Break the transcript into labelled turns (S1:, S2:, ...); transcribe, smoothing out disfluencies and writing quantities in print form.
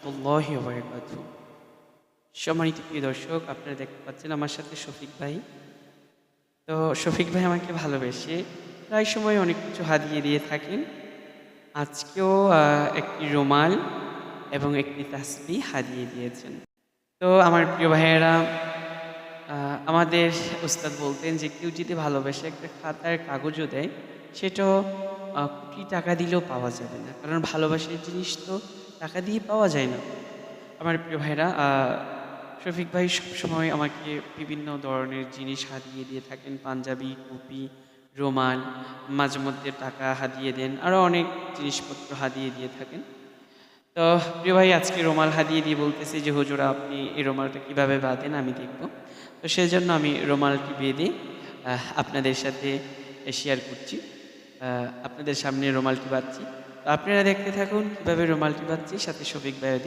S1: রহমতুল্লাহি ওয়া বারাকাতুহু। সম্মানিত প্রিয় দর্শক, আপনারা দেখতে পাচ্ছেন আমার সাথে শফিক ভাই। তো শফিক ভাই আমাকে ভালোবেসে প্রায় সময় অনেক কিছু হাদিয়ে দিয়ে থাকেন। আজকেও একটি রুমাল এবং একটি তাসবিহ হাদিয়ে দিয়েছেন। তো আমার প্রিয় ভাইয়েরা, আমাদের উস্তাদ বলতেন যে কেউ যদি ভালোবেসে একটা খাতার কাগজও দেয়, সেটাও কোটি টাকা দিলেও পাওয়া যাবে না। কারণ ভালোবাসার জিনিস তো টাকা দিয়ে পাওয়া যায় না। আমার প্রিয় ভাইরা, শফিক ভাই সবসময় আমাকে বিভিন্ন ধরনের জিনিস হাদিয়ে দিয়ে থাকেন। পাঞ্জাবি, টুপি, রুমাল, মাঝে মধ্যে টাকা হাদিয়ে দেন। আরও অনেক জিনিসপত্র হাদিয়ে দিয়ে থাকেন। তো প্রিয় ভাই আজকে রুমাল হাদিয়ে দিয়ে বলতেছে যে, হুজুর আপনি এই রুমালটা কীভাবে বাঁধেন আমি দেখব। তো সেজন্য আমি রুমালটি বেঁধে আপনাদের সাথে শেয়ার করছি। আপনাদের সামনে রুমালটি বাঁধছি। তো আপনারা দেখতে থাকুন কীভাবে রুমালটি বাঁধছি, সাথে শফিক ভাইও